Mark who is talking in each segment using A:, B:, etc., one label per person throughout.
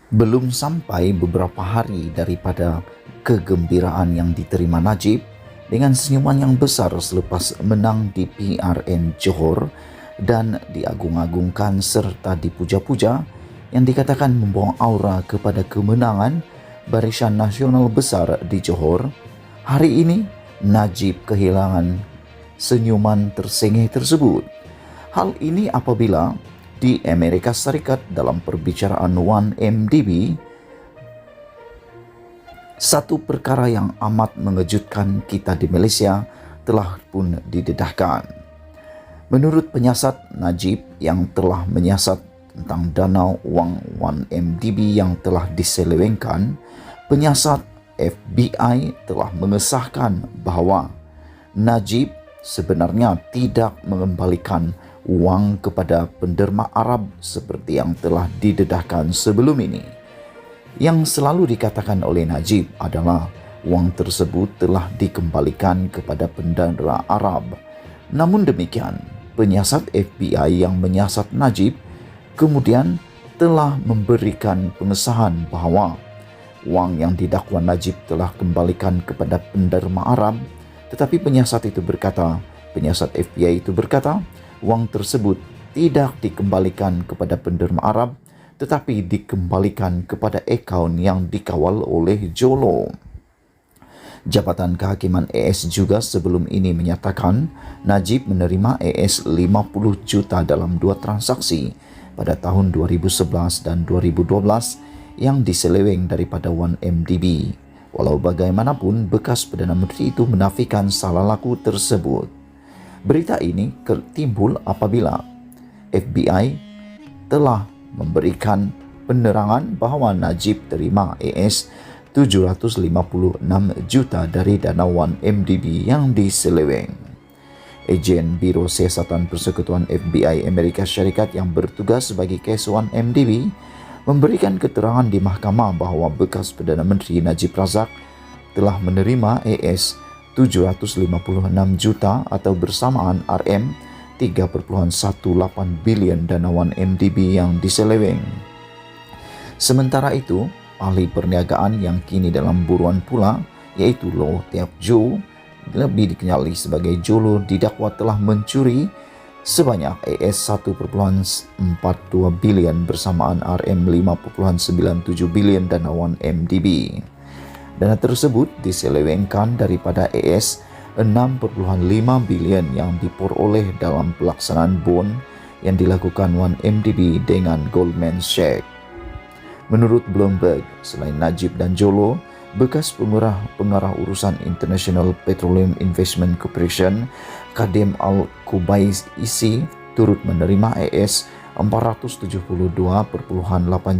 A: Belum sampai beberapa hari daripada kegembiraan yang diterima Najib dengan senyuman yang besar selepas menang di PRN Johor dan diagung-agungkan serta dipuja-puja yang dikatakan membawa aura kepada kemenangan Barisan Nasional Besar di Johor. Hari ini Najib kehilangan senyuman tersengih tersebut. Hal ini apabila di Amerika Serikat dalam perbicaraan 1MDB, satu perkara yang amat mengejutkan kita di Malaysia telah pun didedahkan. Menurut penyiasat Najib yang telah menyiasat tentang dana wang 1MDB yang telah diselewengkan, penyiasat FBI telah mengesahkan bahawa Najib sebenarnya tidak mengembalikan wang kepada penderma Arab seperti yang telah didedahkan sebelum ini. Yang selalu dikatakan oleh Najib adalah wang tersebut telah dikembalikan kepada penderma Arab. Namun demikian, penyiasat FBI yang menyiasat Najib kemudian telah memberikan pengesahan bahawa wang yang didakwa Najib telah kembalikan kepada penderma Arab, tetapi penyiasat FBI itu berkata, wang tersebut tidak dikembalikan kepada penderma Arab tetapi dikembalikan kepada akaun yang dikawal oleh Jolo. Jabatan Kehakiman AS juga sebelum ini menyatakan Najib menerima AS 50 juta dalam dua transaksi pada tahun 2011 dan 2012 yang diseleweng daripada 1MDB. Walau bagaimanapun, bekas Perdana Menteri itu menafikan salah laku tersebut. Berita ini timbul apabila FBI telah memberikan penerangan bahawa Najib terima AS 756 juta dari dana 1MDB yang diseleweng. Ejen Biro Siasatan Persekutuan FBI Amerika Syarikat yang bertugas bagi kes 1MDB memberikan keterangan di mahkamah bahawa bekas Perdana Menteri Najib Razak telah menerima AS 756 juta atau bersamaan RM 3.18 bilion dana 1MDB yang diseleweng. Sementara itu, ahli perniagaan yang kini dalam buruan pula, iaitu Loh Teap Jo, lebih dikenali sebagai Jolo, didakwa telah mencuri sebanyak AS 1.42 bilion bersamaan RM 5.97 bilion dana 1MDB. Dana tersebut diselewengkan daripada AS 6.5 bilion yang diperoleh dalam pelaksanaan bond yang dilakukan 1MDB dengan Goldman Sachs. Menurut Bloomberg, selain Najib dan Jolo, bekas pengarah urusan International Petroleum Investment Corporation Kadim Al-Kubaisi turut menerima AS 472.8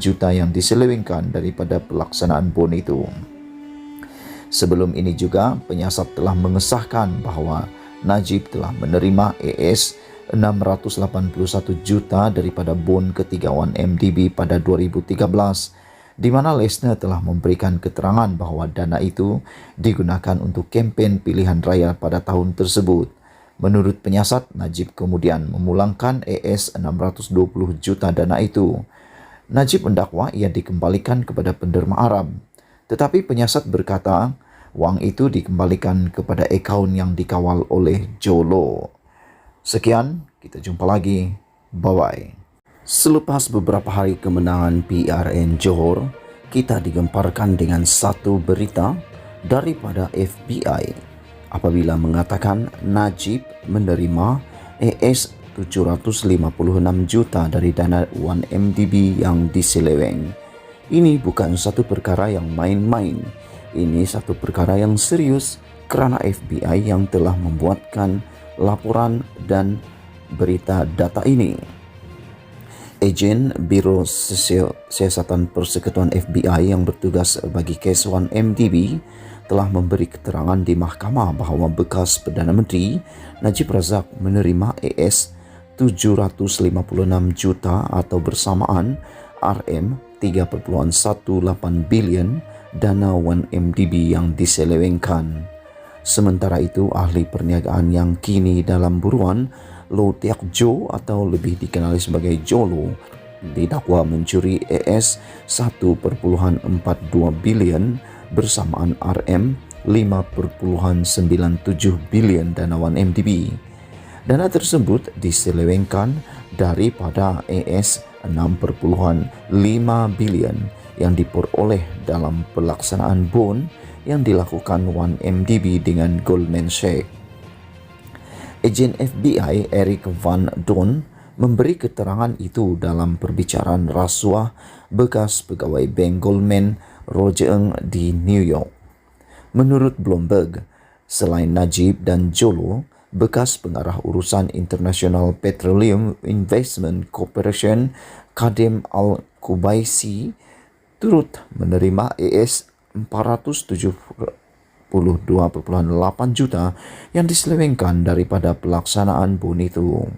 A: juta yang diselewengkan daripada pelaksanaan bond itu. Sebelum ini juga, penyiasat telah mengesahkan bahawa Najib telah menerima AS 681 juta daripada bond ketiga 1MDB pada 2013, di mana Lesner telah memberikan keterangan bahawa dana itu digunakan untuk kempen pilihan raya pada tahun tersebut. Menurut penyiasat, Najib kemudian memulangkan AS 620 juta dana itu. Najib mendakwa ia dikembalikan kepada penderma Arab. Tetapi penyiasat berkata, wang itu dikembalikan kepada akaun yang dikawal oleh Jolo. Sekian, kita jumpa lagi. Bye-bye. Selepas beberapa hari kemenangan PRN Johor, kita digemparkan dengan satu berita daripada FBI apabila mengatakan Najib menerima AS 756 juta dari dana 1MDB yang diseleweng. Ini bukan satu perkara yang main-main. Ini satu perkara yang serius kerana FBI yang telah membuatkan laporan dan berita data ini. Ejen Biro Siasatan Persekutuan FBI yang bertugas bagi kes 1MDB telah memberi keterangan di mahkamah bahawa bekas Perdana Menteri Najib Razak menerima AS 756 juta atau bersamaan RM 3.18 bilion dana 1MDB yang diselewengkan. Sementara itu, ahli perniagaan yang kini dalam buruan, Loh Teap Jo atau lebih dikenali sebagai Jolo, didakwa mencuri AS 1,42 bilion bersamaan RM 5,97 bilion dana 1MDB. Dana tersebut diselewengkan daripada AS 6,5 bilion yang diperoleh dalam pelaksanaan bond yang dilakukan 1MDB dengan Goldman Sachs. Ejen FBI Eric Van Don memberi keterangan itu dalam perbicaraan rasuah bekas pegawai Bank Goldman Roger Ng di New York. Menurut Bloomberg, selain Najib dan Jolo, bekas pengarah urusan International Petroleum Investment Corporation Kadem Al-Kubaisi turut menerima AS 472,8 juta yang diselewengkan daripada pelaksanaan bond itu.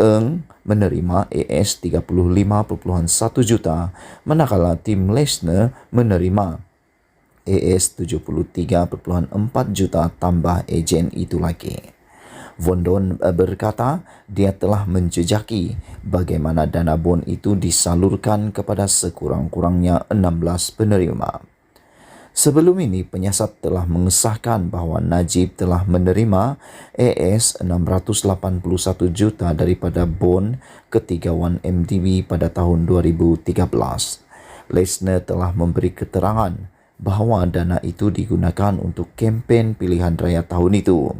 A: Ng menerima AS 35,1 juta, manakala tim Lesner menerima AS 73,4 juta tambah ejen itu lagi. Vondon berkata dia telah menjejaki bagaimana dana bond itu disalurkan kepada sekurang-kurangnya 16 penerima. Sebelum ini, penyiasat telah mengesahkan bahawa Najib telah menerima AS 681 juta daripada bond ketiga 1MDB pada tahun 2013. Lesner telah memberi keterangan bahawa dana itu digunakan untuk kempen pilihan raya tahun itu.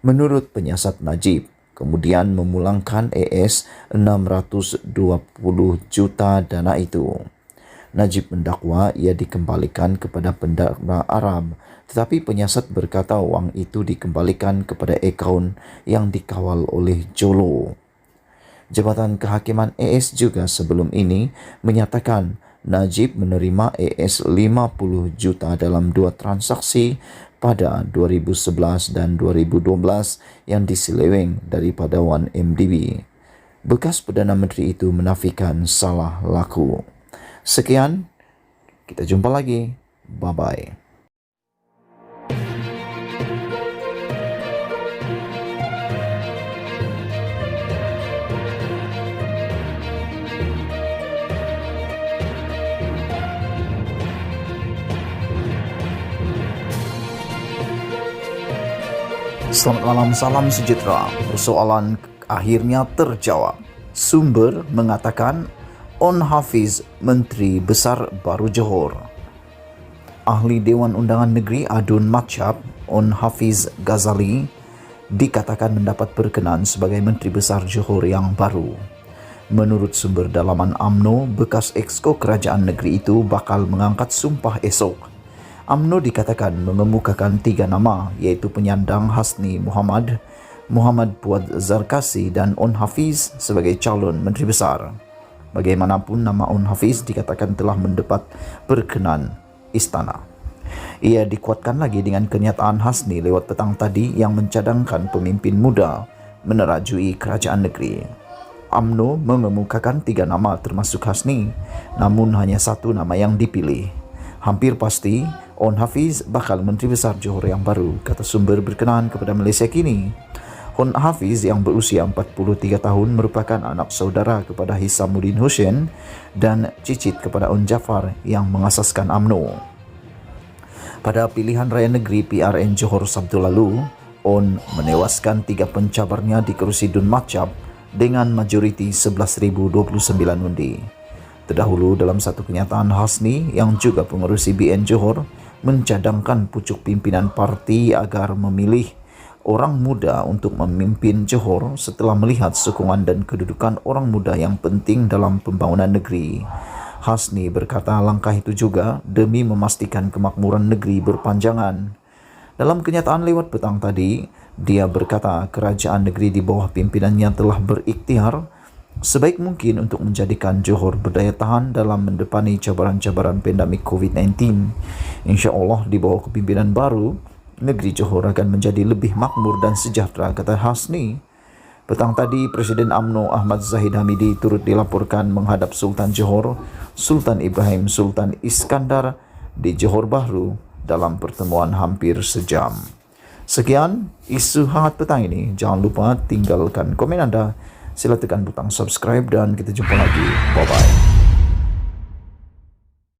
A: Menurut penyiasat, Najib kemudian memulangkan AS 620 juta dana itu. Najib mendakwa ia dikembalikan kepada pendakwa Arab, tetapi penyiasat berkata wang itu dikembalikan kepada akaun yang dikawal oleh Jolo. Jabatan Kehakiman AS juga sebelum ini menyatakan Najib menerima AS 50 juta dalam dua transaksi pada 2011 dan 2012 yang diseleweng daripada 1MDB. Bekas Perdana Menteri itu menafikan salah laku. Sekian, kita jumpa lagi. Bye-bye. Selamat malam, salam sejahtera. Persoalan akhirnya terjawab. Sumber mengatakan On Hafiz, Menteri Besar baru Johor. Ahli Dewan Undangan Negeri Adun Matchab, On Hafiz Ghazali, dikatakan mendapat berkenan sebagai Menteri Besar Johor yang baru. Menurut sumber dalaman UMNO, bekas exco kerajaan negeri itu bakal mengangkat sumpah esok. UMNO dikatakan mengemukakan 3 nama, iaitu penyandang Hasni Muhammad, Muhammad Puad Zarkasi dan On Hafiz sebagai calon Menteri Besar. Bagaimanapun, nama On Hafiz dikatakan telah mendapat berkenan istana. Ia dikuatkan lagi dengan kenyataan Hasni lewat petang tadi yang mencadangkan pemimpin muda menerajui kerajaan negeri. UMNO mengemukakan 3 nama termasuk Hasni, namun hanya 1 nama yang dipilih. Hampir pasti On Hafiz bakal Menteri Besar Johor yang baru, kata sumber berkenaan kepada Malaysia Kini. On Hafiz yang berusia 43 tahun merupakan anak saudara kepada Hisamuddin Hussein dan cicit kepada On Jaafar yang mengasaskan UMNO. Pada pilihan raya negeri PRN Johor Sabtu lalu, On menewaskan 3 pencabarnya di kerusi Dun Matchab dengan majoriti 11,029 undi. Terdahulu dalam satu kenyataan, Hasni yang juga pengerusi BN Johor mencadangkan pucuk pimpinan parti agar memilih orang muda untuk memimpin Johor setelah melihat sokongan dan kedudukan orang muda yang penting dalam pembangunan negeri. Hasni berkata langkah itu juga demi memastikan kemakmuran negeri berpanjangan. Dalam kenyataan lewat petang tadi, dia berkata kerajaan negeri di bawah pimpinannya telah berikhtiar sebaik mungkin untuk menjadikan Johor berdaya tahan dalam mendepani cabaran-cabaran pandemik COVID-19. InsyaAllah di bawah kepimpinan baru, negeri Johor akan menjadi lebih makmur dan sejahtera, kata Hasni. Petang tadi, Presiden UMNO Ahmad Zahid Hamidi turut dilaporkan menghadap Sultan Johor, Sultan Ibrahim Sultan Iskandar di Johor Bahru dalam pertemuan hampir sejam. Sekian isu hangat petang ini. Jangan lupa tinggalkan komen anda sila tekan butang subscribe dan kita jumpa lagi. Bye-bye.